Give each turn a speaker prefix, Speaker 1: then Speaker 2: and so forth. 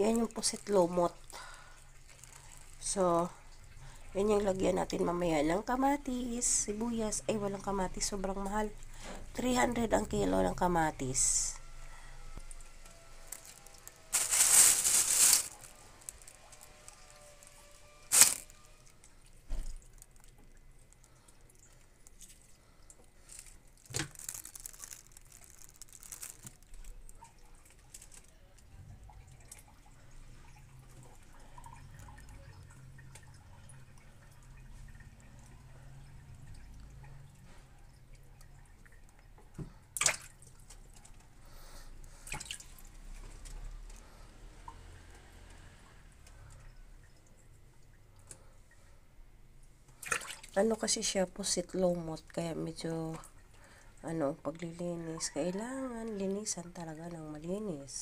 Speaker 1: Yan yung pusit lumot. So, yan yung lagyan natin mamaya ng kamatis, sibuyas. Ay, walang kamatis. Sobrang mahal. 300 ang kilo ng kamatis. Ano kasi siya, pusit lumot, kaya medyo paglilinis, kailangan linisan talaga ng malinis.